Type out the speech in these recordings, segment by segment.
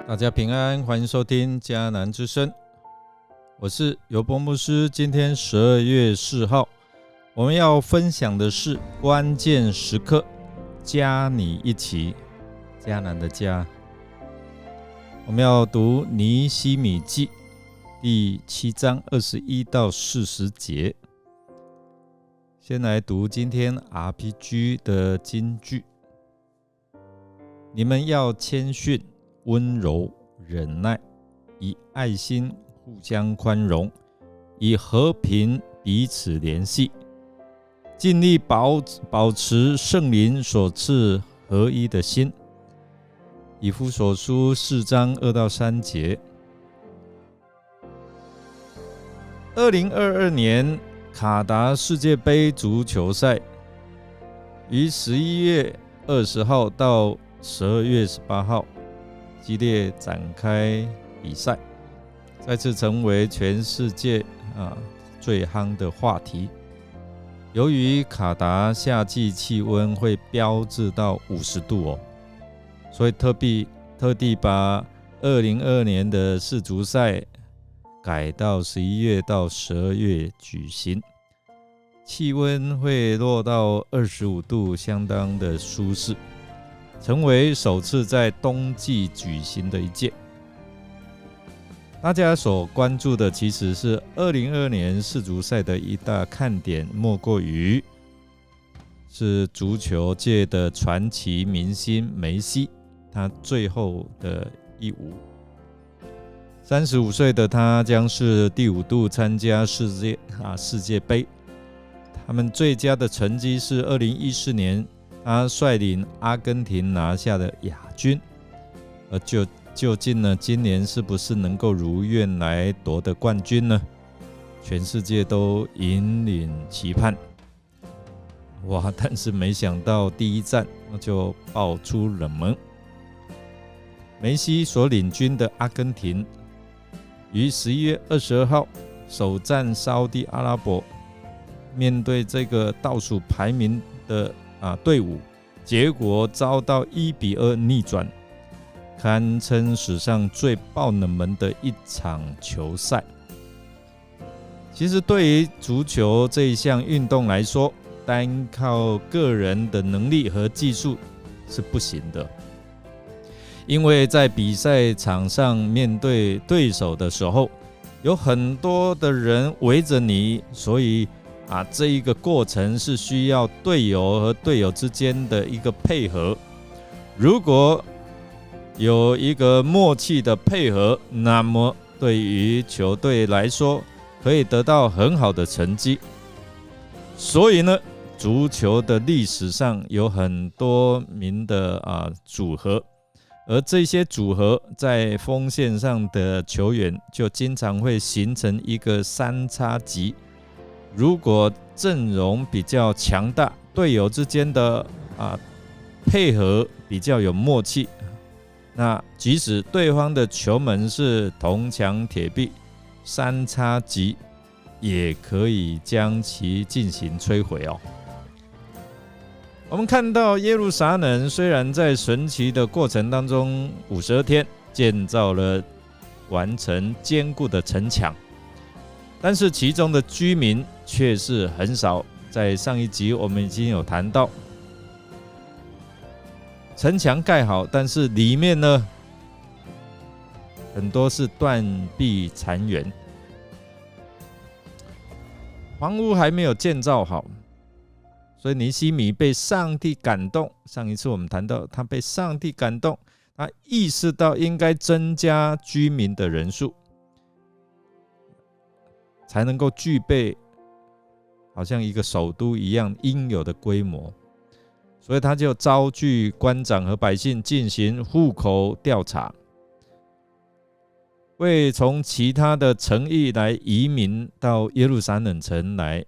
大家平安，欢迎收听迦南之声，我是尤波牧师。今天12月4号，我们要分享的是关键时刻，加你一起，迦南的迦。我们要读尼希米记第7章21到40节。先来读今天 RPG 的金句：你们要谦逊、温柔、忍耐，以爱心互相宽容，以和平彼此联系，尽力保持圣灵所赐合一的心。以弗所书4章2到3节。2022年卡达世界杯足球赛于11月20号到12月18号激烈展开比赛，再次成为全世界最夯的话题。由于卡达夏季气温会飙至到50度所以特地把2022年的世足赛改到11月到12月举行，气温会落到25度，相当的舒适，成为首次在冬季举行的一届。大家所关注的其实是2022年世足赛的一大看点，莫过于是足球界的传奇明星梅西，他最后的一舞。35岁的他将是第5度参加世界杯，他们最佳的成绩是2014年他率领阿根廷拿下的亚军，而究竟呢，今年是不是能够如愿来夺得冠军呢？全世界都引领期盼。但是没想到第一站就爆出冷门。梅西所领军的阿根廷于11月22号首战沙特阿拉伯，面对这个倒数排名的队伍，结果遭到1-2逆转，堪称史上最爆冷门的一场球赛。其实对于足球这一项运动来说，单靠个人的能力和技术是不行的，因为在比赛场上面对对手的时候，有很多的人围着你，所以这一个过程是需要队友和队友之间的一个配合。如果有一个默契的配合，那么对于球队来说可以得到很好的成绩。所以呢，足球的历史上有很多名的组合，而这些组合在锋线上的球员就经常会形成一个三叉戟。如果阵容比较强大，队友之间的配合比较有默契，那即使对方的球门是铜墙铁壁，三叉戟也可以将其进行摧毁我们看到耶路撒冷虽然在神奇的过程当中52天建造了完成坚固的城墙，但是其中的居民却是很少。在上一集我们已经有谈到，城墙盖好，但是里面呢，很多是断壁残垣，房屋还没有建造好，所以尼希米被上帝感动。上一次我们谈到他被上帝感动，他意识到应该增加居民的人数，才能够具备好像一个首都一样应有的规模。所以他就召集官长和百姓进行户口调查，为从其他的城邑来移民到耶路撒冷城来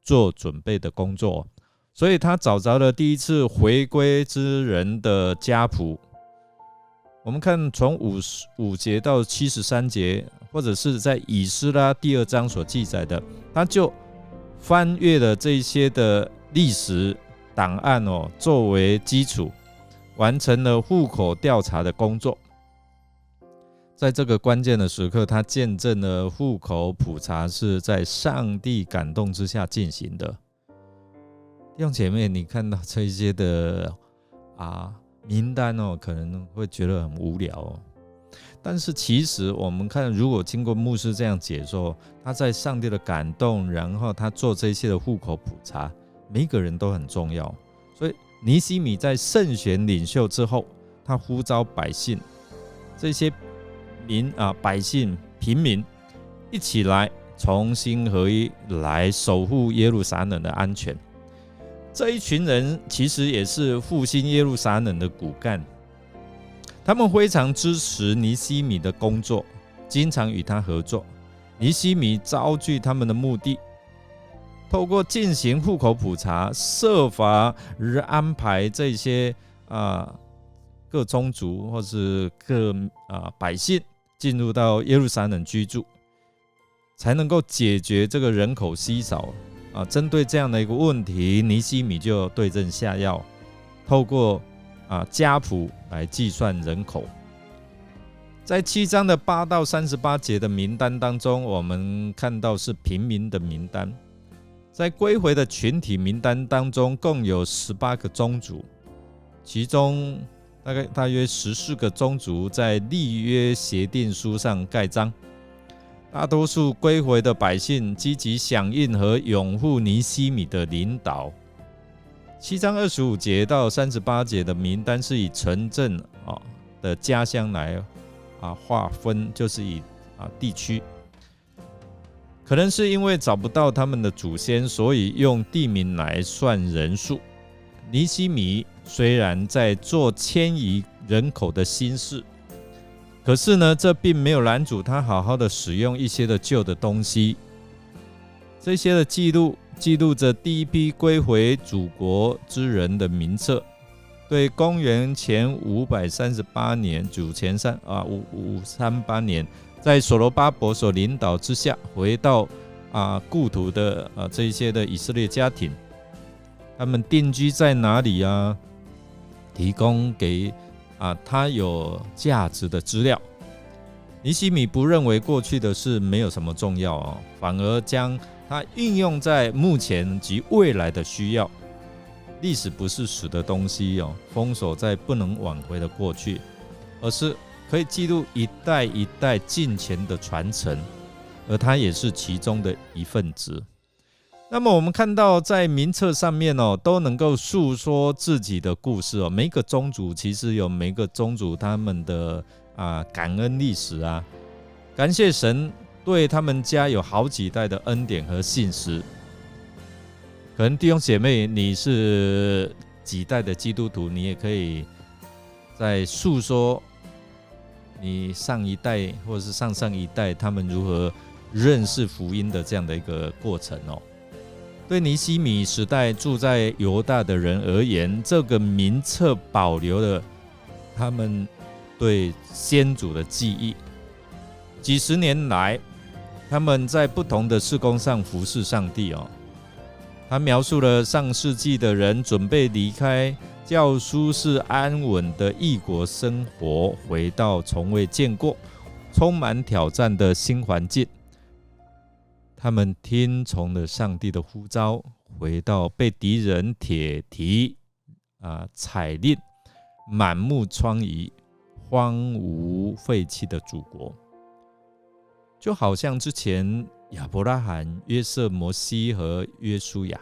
做准备的工作。所以他找着了第一次回归之人的家谱。我们看从55节到73节，或者是在以斯拉第2章所记载的，他就翻阅了这些的历史档案作为基础，完成了户口调查的工作。在这个关键的时刻，他见证了户口普查是在上帝感动之下进行的。弟兄姐妹，你看到这些的名单可能会觉得很无聊但是其实我们看，如果经过牧师这样解说，他在上帝的感动，然后他做这些的户口普查，每一个人都很重要。所以尼希米在圣选领袖之后，他呼召百姓，这些百姓平民一起来重新合一，来守护耶路撒冷的安全。这一群人其实也是复兴耶路撒冷的骨干，他们非常支持尼希米的工作，经常与他合作。尼希米招聚他们的目的，透过进行户口普查，设法安排这些各宗族或是各百姓进入到耶路撒冷居住，才能够解决这个人口稀少针对这样的一个问题，尼希米就对症下药，透过家谱来计算人口。在7章的8到38节的名单当中，我们看到是平民的名单。在归回的群体名单当中，共有18个宗族，其中大约14个宗族在立约协定书上盖章。大多数归回的百姓积极响应和拥护尼希米的领导。7章25节到38节的名单是以城镇的家乡来划分，就是以地区。可能是因为找不到他们的祖先，所以用地名来算人数。尼希米虽然在做迁移人口的新事，可是呢，这并没有拦阻他好好的使用一些的旧的东西。这些的记录着第一批归回祖国之人的名册，对公元前538年主前538年，在所罗巴伯所领导之下回到故土的这一些的以色列家庭，他们定居在哪里提供给他有价值的资料。尼希米不认为过去的事没有什么重要反而将它运用在目前及未来的需要。历史不是死的东西封锁在不能挽回的过去，而是可以记录一代一代敬虔的传承，而它也是其中的一份子。那么我们看到在名册上面都能够诉说自己的故事每个宗族其实有每个宗族他们的感恩历史感谢神对他们家有好几代的恩典和信实。可能弟兄姐妹你是几代的基督徒，你也可以在诉说你上一代或者是上上一代他们如何认识福音的这样的一个过程对尼希米时代住在犹大的人而言，这个名册保留了他们对先祖的记忆。几十年来，他们在不同的事工上服侍上帝他描述了上世纪的人准备离开较舒适安稳的异国生活，回到从未见过、充满挑战的新环境。他们听从了上帝的呼召，回到被敌人铁蹄踩令、满目疮痍、荒芜废弃的祖国。就好像之前亚伯拉罕、约瑟、摩西和约书亚，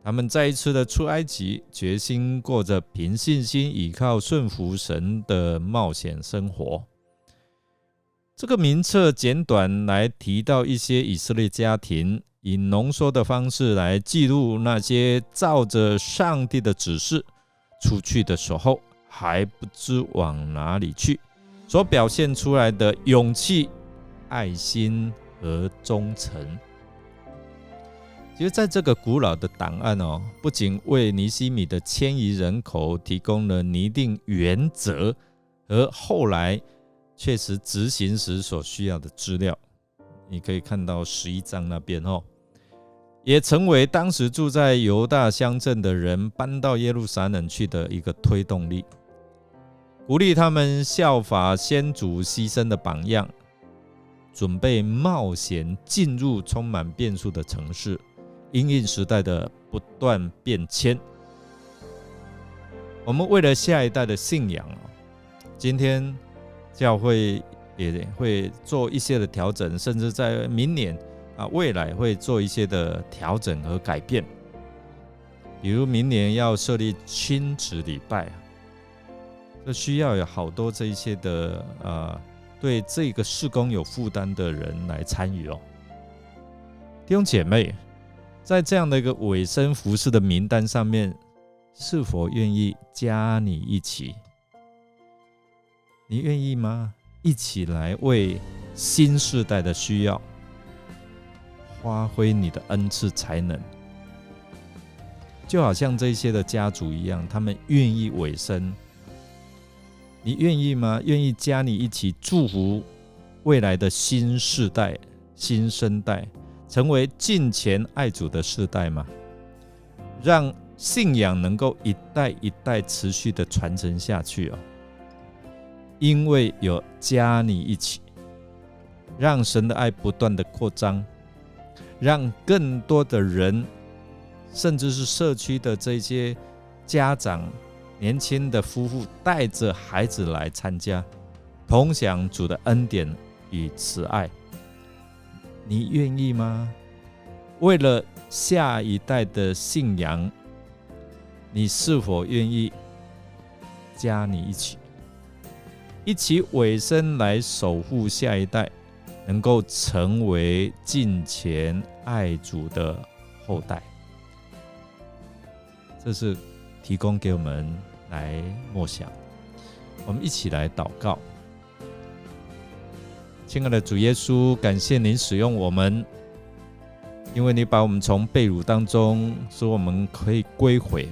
他们再一次的出埃及，决心过着凭信心倚靠顺服神的冒险生活。这个名册简短来提到一些以色列家庭，以浓缩的方式来记录那些照着上帝的指示出去的时候还不知往哪里去，所表现出来的勇气、爱心和忠诚。其实在这个古老的档案不仅为尼希米的迁移人口提供了拟定原则和后来确实执行时所需要的资料，你可以看到11章那边也成为当时住在犹大乡镇的人搬到耶路撒冷去的一个推动力。鼓励他们效法先祖牺牲的榜样，准备冒险进入充满变数的城市，因应时代的不断变迁。我们为了下一代的信仰，今天教会也会做一些的调整，甚至在明年未来会做一些的调整和改变。比如明年要设立亲子礼拜，这需要有好多这一些的对这个事工有负担的人来参与哦。弟兄姐妹，在这样的一个委身服事的名单上面，是否愿意加你一起？你愿意吗？一起来为新世代的需要发挥你的恩赐才能，就好像这些的家族一样，他们愿意委身。你愿意吗？愿意加你一起祝福未来的新世代、新生代，成为敬虔爱主的世代吗？让信仰能够一代一代持续的传承下去哦。因为有加你一起，让神的爱不断的扩张，让更多的人，甚至是社区的这些家长、年轻的夫妇带着孩子来参加，同享主的恩典与慈爱。你愿意吗？为了下一代的信仰，你是否愿意加你一起委身来守护下一代，能够成为敬虔爱主的后代？这是提供给我们来默想。我们一起来祷告。亲爱的主耶稣，感谢您使用我们，因为你把我们从被掳当中，使我们可以归回，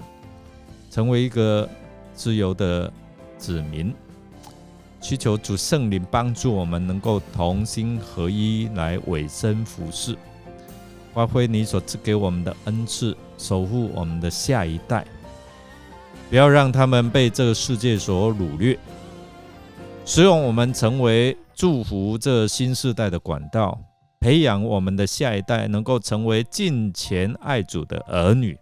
成为一个自由的子民。祈求主圣灵帮助我们能够同心合一来委身服事，发挥你所赐给我们的恩赐，守护我们的下一代，不要让他们被这个世界所掳掠，使用我们成为祝福这新世代的管道，培养我们的下一代能够成为敬虔爱主的儿女。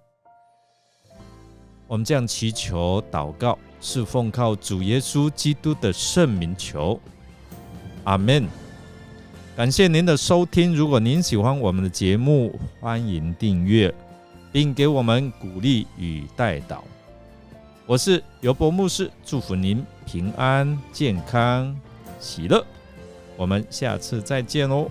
我们这样祈求祷告，是奉靠主耶稣基督的圣名求，阿们。感谢您的收听，如果您喜欢我们的节目，欢迎订阅并给我们鼓励与代祷。我是尤伯牧师，祝福您平安健康喜乐，我们下次再见哦。